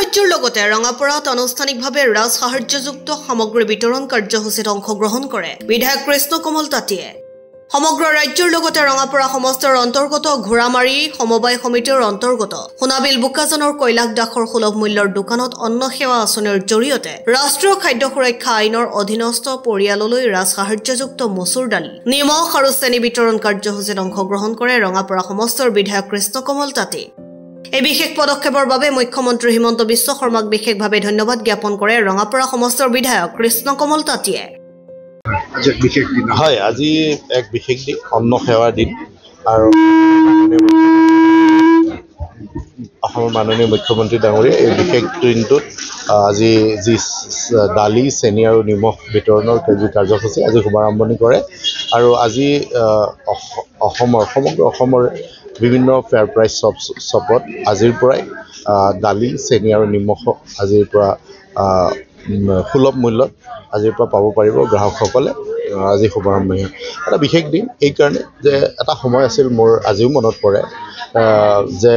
ৰাজ্যৰ লগতে ৰঙাপাৰাত আনুষ্ঠানিকভাৱে ৰাজ সাহায্যযুক্ত সামগ্ৰী বিতৰণ কাৰ্যসূচীত অংশগ্ৰহণ কৰে বিধায়ক কৃষ্ণ কমল তাঁতীয়ে। সমগ্ৰ ৰাজ্যৰ লগতে ৰঙাপাৰা সমষ্টিৰ অন্তৰ্গত ঘোৰামাৰী সমবায় সমিতিৰ অন্তৰ্গত সোণাবিল বোকাজানৰ কৈলাশ দাসৰ সুলভ মূল্যৰ দোকানত অন্ন সেৱা আঁচনিৰ জৰিয়তে ৰাষ্ট্ৰীয় খাদ্য সুৰক্ষা আইনৰ অধীনস্থ পৰিয়াললৈ ৰাজ সাহায্যযুক্ত মচুৰ দালি, নিমখ আৰু চেনি বিতৰণ কাৰ্যসূচীত অংশগ্ৰহণ কৰে ৰঙাপাৰা সমষ্টিৰ বিধায়ক কৃষ্ণ কমল তাঁতী। এই বিশেষ পদক্ষেপৰ বাবে মুখ্যমন্ত্ৰী হিমন্ত বিশ্ব শৰ্মাক বিশেষভাৱে ধন্যবাদ জ্ঞাপন কৰে ৰঙাপাৰা সমষ্টিৰ বিধায়ক কৃষ্ণ কমল তাঁতীয়ে। হয়, আজি এক বিশেষ দিন, অন্ন সেৱাৰ দিন আৰু অসমৰ মাননীয় মুখ্যমন্ত্ৰী ডাঙৰীয়া এই বিশেষ দিনটোত আজি যি দালি, চেনি আৰু নিমখ বিতৰণৰ যি কাৰ্যসূচী আজি শুভাৰম্ভণি কৰে আৰু আজি সমগ্ৰ অসমৰ বিভিন্ন ফেয়াৰ প্ৰাইচ শ্বপত আজিৰ পৰাই দালি, চেনি আৰু নিমখ আজিৰ পৰা সুলভ মূল্যত আজিৰ পৰা পাব পাৰিব গ্ৰাহকসকলে। আজি শুভাৰম্ভণি এটা বিশেষ দিন এইকাৰণে যে এটা সময় আছিল মোৰ আজিও মনত পৰে যে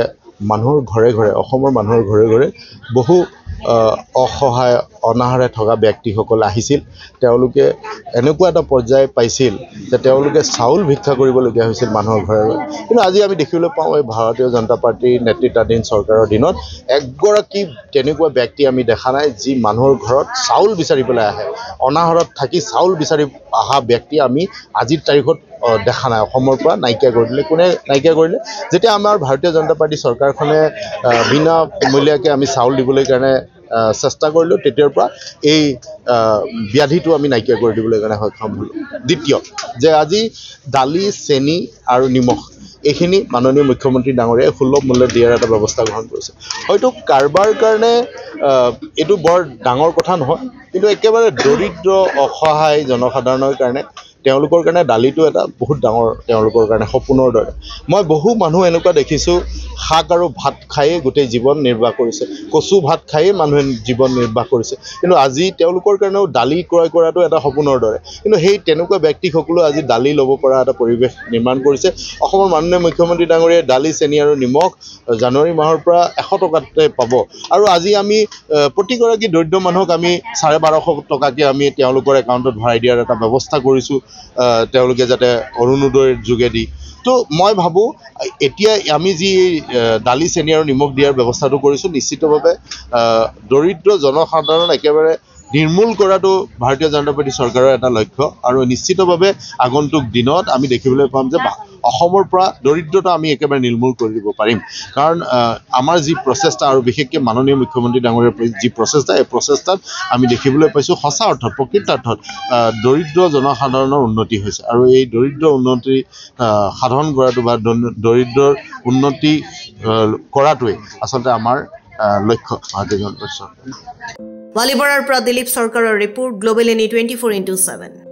মানুহৰ ঘৰে ঘৰে, অসমৰ মানুহৰ ঘৰে ঘৰে বহু অসহায় অনাহাৰে থকা ব্যক্তিসকল আহিছিল। তেওঁলোকে এনেকুৱা এটা পৰ্যায় পাইছিল যে তেওঁলোকে চাউল ভিক্ষা কৰিবলগীয়া হৈছিল মানুহৰ ঘৰে ঘৰে। কিন্তু আজি আমি দেখিবলৈ পাওঁ এই ভাৰতীয় জনতা পাৰ্টীৰ নেতৃত্বাধীন চৰকাৰৰ দিনত এগৰাকী তেনেকুৱা ব্যক্তি আমি দেখা নাই যি মানুহৰ ঘৰত চাউল বিচাৰি পেলাই আহে। অনাহাৰত থাকি চাউল বিচাৰি অহা ব্যক্তি আমি আজিৰ তাৰিখত দেখা নাই। অসমৰ পৰা নাইকিয়া কৰি দিলে। কোনে নাইকিয়া কৰিলে? যেতিয়া আমাৰ ভাৰতীয় জনতা পাৰ্টী চৰকাৰখনে বিনামূলীয়াকৈ আমি চাউল দিবলৈ কাৰণে চেষ্টা কৰিলোঁ, তেতিয়াৰ পৰা এই ব্যাধিটো আমি নাইকিয়া কৰি দিবলৈ কাৰণে সক্ষম হ'লোঁ। দ্বিতীয় যে আজি দালি, চেনি আৰু নিমখ এইখিনি মাননীয় মুখ্যমন্ত্ৰী ডাঙৰীয়াই সুলভ মূল্যত দিয়াৰ এটা ব্যৱস্থা গ্ৰহণ কৰিছে। হয়তো কাৰোবাৰ কাৰণে এইটো বৰ ডাঙৰ কথা নহয়, কিন্তু একেবাৰে দৰিদ্ৰ অসহায় জনসাধাৰণৰ কাৰণে তেওঁলোকৰ কাৰণে দালিটো এটা বহুত ডাঙৰ তেওঁলোকৰ কাৰণে সপোনৰ দৰে। মই বহু মানুহ এনেকুৱা দেখিছোঁ শাক আৰু ভাত খায়েই গোটেই জীৱন নিৰ্বাহ কৰিছে, কচু ভাত খায়েই মানুহে জীৱন নিৰ্বাহ কৰিছে, কিন্তু আজি তেওঁলোকৰ কাৰণেও দালি ক্ৰয় কৰাটো এটা সপোনৰ দৰে। কিন্তু সেই তেনেকুৱা ব্যক্তিসকলেও আজি দালি ল'ব পৰা এটা পৰিৱেশ নিৰ্মাণ কৰিছে। অসমৰ মাননীয় মুখ্যমন্ত্ৰী ডাঙৰীয়াই দালি, চেনি আৰু নিমখ জানুৱাৰী মাহৰ পৰা 100 টকাতে পাব আৰু আজি আমি প্ৰতিগৰাকী দৰিদ্ৰ মানুহক আমি 1250 টকাকৈ আমি তেওঁলোকৰ একাউণ্টত ভৰাই দিয়াৰ এটা ব্যৱস্থা কৰিছোঁ, তেওঁলোকে যাতে অৰুণোদয়ৰ যোগেদি। তো মই ভাবোঁ এতিয়া আমি যি দালি, চেনি আৰু নিমখ দিয়াৰ ব্যৱস্থাটো কৰিছোঁ, নিশ্চিতভাৱে দৰিদ্ৰ জনসাধাৰণ একেবাৰে নিৰ্মূল কৰাটো ভাৰতীয় জনতা পাৰ্টী চৰকাৰৰ এটা লক্ষ্য আৰু নিশ্চিতভাৱে আগন্তুক দিনত আমি দেখিবলৈ পাম যে অসমৰ পৰা দৰিদ্ৰতা আমি একেবাৰে নিৰ্মূল কৰি দিব পাৰিম। কাৰণ আমাৰ যি প্ৰচেষ্টা আৰু বিশেষকৈ মাননীয় মুখ্যমন্ত্ৰী ডাঙৰীয়াৰ যি প্ৰচেষ্টা, এই প্ৰচেষ্টাত আমি দেখিবলৈ পাইছোঁ সঁচা অৰ্থত, প্ৰকৃতাৰ্থত দৰিদ্ৰ জনসাধাৰণৰ উন্নতি হৈছে আৰু এই দৰিদ্ৰ উন্নতি সাধন কৰাটো বা দৰিদ্ৰৰ উন্নতি কৰাটোৱে আচলতে আমাৰ লক্ষ্য ভাৰতীয় জনতা পাৰ্টী চৰকাৰ। বালিপাৰাৰ পৰা দিলীপ চৰকাৰৰ ৰিপৰ্ট, গ্লোবেল এনি 24x7।